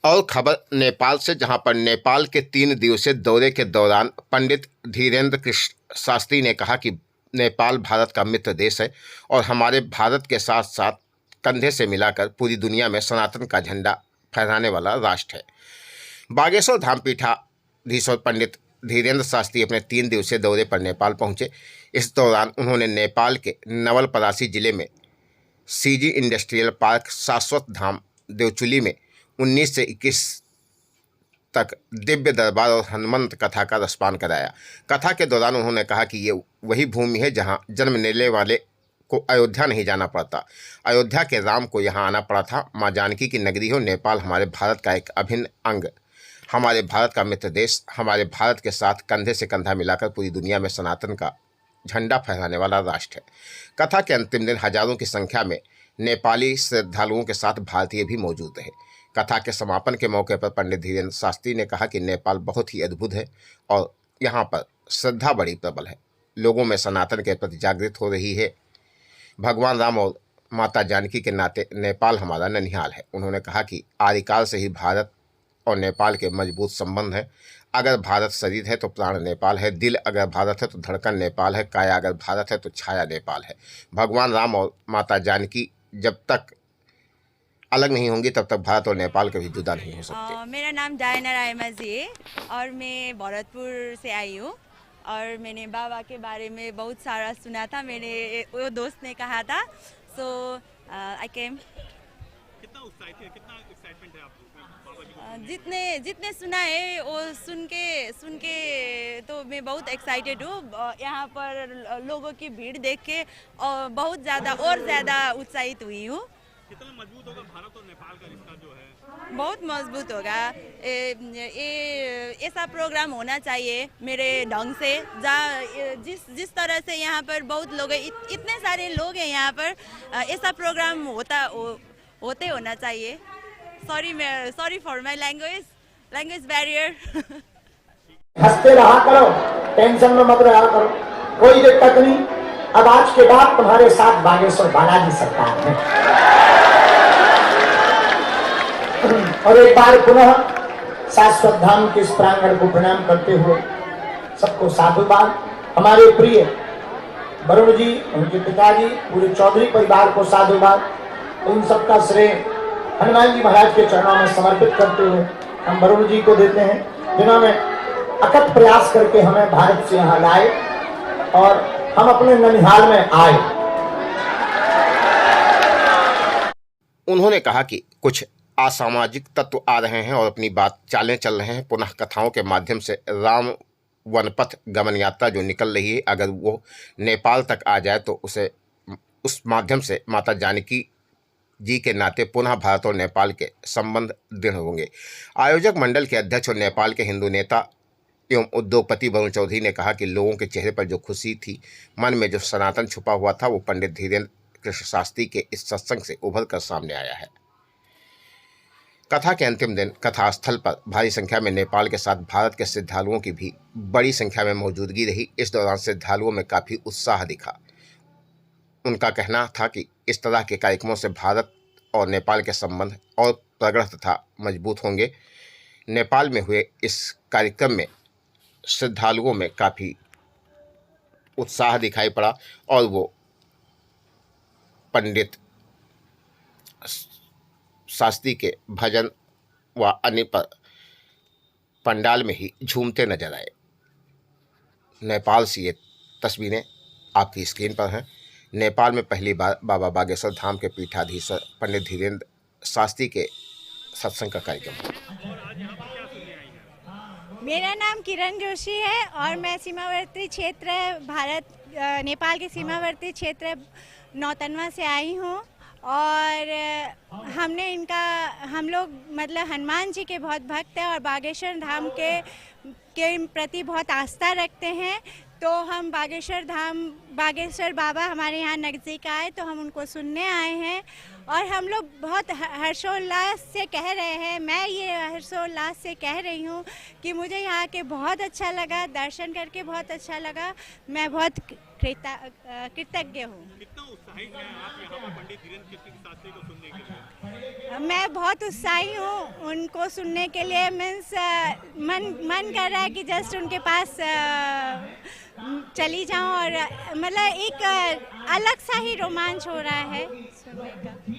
और खबर नेपाल से, जहां पर नेपाल के 3 दिवसीय दौरे के दौरान पंडित धीरेन्द्र कृष्ण शास्त्री ने कहा कि नेपाल भारत का मित्र देश है और हमारे भारत के साथ साथ कंधे से मिलाकर पूरी दुनिया में सनातन का झंडा फहराने वाला राष्ट्र है। बागेश्वर धाम पीठाधीश्वर पंडित धीरेन्द्र शास्त्री अपने 3 दिवसीय दौरे पर नेपाल पहुंचे। इस दौरान उन्होंने नेपाल के नवलपरासी जिले में सीजी इंडस्ट्रियल पार्क, शाश्वत धाम देवचुली में 19 से 21 तक दिव्य दरबार और हनुमंत कथा का रसपान कराया। कथा के दौरान उन्होंने कहा कि ये वही भूमि है जहां जन्म लेने वाले को अयोध्या नहीं जाना पड़ता। अयोध्या के राम को यहाँ आना पड़ा था। माँ जानकी की नगरी हो नेपाल हमारे भारत का एक अभिन्न अंग, हमारे भारत का मित्र देश, हमारे भारत के साथ कंधे से कंधा मिलाकर पूरी दुनिया में सनातन का झंडा फहराने वाला राष्ट्र है। कथा के अंतिम दिन हजारों की संख्या में नेपाली श्रद्धालुओं के साथ भारतीय भी मौजूद रहे। कथा के समापन के मौके पर पंडित धीरेन्द्र शास्त्री ने कहा कि नेपाल बहुत ही अद्भुत है और यहाँ पर श्रद्धा बड़ी प्रबल है। लोगों में सनातन के प्रति जागृत हो रही है। भगवान राम और माता जानकी के नाते नेपाल हमारा ननिहाल है। उन्होंने कहा कि आदिकाल से ही भारत और नेपाल के मजबूत संबंध है। अगर भारत शरीर है तो प्राण नेपाल है, दिल अगर भारत है तो धड़कन नेपाल है, काया अगर भारत है तो छाया नेपाल है। भगवान राम और माता जानकी जब तक अलग नहीं होंगी तब तक भारत और नेपाल कभी जुदा नहीं हो सकते। मेरा नाम डायना रायमा जी है और मैं भरतपुर से आई हूँ और मैंने बाबा के बारे में बहुत सारा सुना था। मेरे वो दोस्त ने कहा था, सो आई केम। कितना एक्साइटमेंट है आपको बाबा जी को? जितने सुना है वो सुन के तो मैं बहुत एक्साइटेड हूँ। यहाँ पर लोगों की भीड़ देख के और बहुत ज़्यादा उत्साहित हुई हूँ। कितना मजबूत होगा भारत और नेपाल का रिश्ता जो है? बहुत मजबूत होगा। ऐसा प्रोग्राम होना चाहिए मेरे ढंग से, जहाँ जिस तरह से यहाँ पर बहुत लोग हैं, इतने सारे लोग हैं यहाँ पर, ऐसा प्रोग्राम होते होना चाहिए। Sorry for my language barrier. हंसते रहा करो, टेंशन में मत रहा करो, कोई दिक्कत नहीं। अब आज के बाद तुम्हारे साथ बागेश्वर बालाजी सरकार है। और एक बार पुनः शाश्वत धाम के इस प्रांगण को प्रणाम करते हुए सबको साधुवाद। हमारे प्रिय वरुण जी, उनके पिताजी, पूरे चौधरी परिवार को साधुवाद। उन सबका श्रेय हनुमान जी महाराज के चरणों में समर्पित करते हुए हम वरुण जी को देते हैं, जिन्होंने अथक प्रयास करके हमें भारत से यहाँ लाए और हम अपने ननिहाल में आए। उन्होंने कहा कि कुछ असामाजिक तत्व आ रहे हैं और अपनी बात चालें चल रहे हैं। पुनः कथाओं के माध्यम से राम वनपथ गमन यात्रा जो निकल रही है, अगर वो नेपाल तक आ जाए तो उस माध्यम से माता जानकी जी के नाते पुनः भारत और नेपाल के संबंध दृढ़ होंगे। आयोजक मंडल के अध्यक्ष और नेपाल के हिंदू नेता एवं उद्योगपति वरुण चौधरी ने कहा कि लोगों के चेहरे पर जो खुशी थी, मन में जो सनातन छुपा हुआ था, वो पंडित धीरेन्द्र कृष्ण शास्त्री के इस सत्संग से उभर कर सामने आया है। कथा के अंतिम दिन कथा स्थल पर भारी संख्या में नेपाल के साथ भारत के श्रद्धालुओं की भी बड़ी संख्या में मौजूदगी रही। इस दौरान श्रद्धालुओं में काफ़ी उत्साह दिखा। उनका कहना था कि इस तरह के कार्यक्रमों से भारत और नेपाल के संबंध और प्रगाढ़ तथा मजबूत होंगे। नेपाल में हुए इस कार्यक्रम में श्रद्धालुओं में काफ़ी उत्साह दिखाई पड़ा और वो पंडित शास्त्री के भजन व अन्य पर पंडाल में ही झूमते नजर आए। नेपाल से ये तस्वीरें आपकी स्क्रीन पर हैं। नेपाल में पहली बार बाबा बागेश्वर धाम के पीठाधीश्वर पंडित धीरेन्द्र शास्त्री के सत्संग का कार्यक्रम। मेरा नाम किरण जोशी है और मैं सीमावर्ती क्षेत्र नेपाल के सीमावर्ती क्षेत्र नौतनवा से आई हूँ और हम लोग मतलब हनुमान जी के बहुत भक्त हैं और बागेश्वर धाम के प्रति बहुत आस्था रखते हैं। तो हम बागेश्वर बाबा हमारे यहाँ नज़दीक आए तो हम उनको सुनने आए हैं और हम लोग बहुत हर्षोल्लास से कह रहे हैं, मैं ये हर्षोल्लास से कह रही हूँ कि मुझे यहाँ के बहुत अच्छा लगा, दर्शन करके बहुत अच्छा लगा। मैं बहुत कृतज्ञ हूँ। कितना उत्साहित हैं आप यहाँ पर पंडित धीरेन्द्र कृष्ण शास्त्री को सुनने के लिए? मैं बहुत उत्साही हूँ उनको सुनने के लिए। मीन्स मन कर रहा है कि जस्ट उनके पास चली जाऊँ और मतलब एक अलग सा ही रोमांच हो रहा है सुनने का।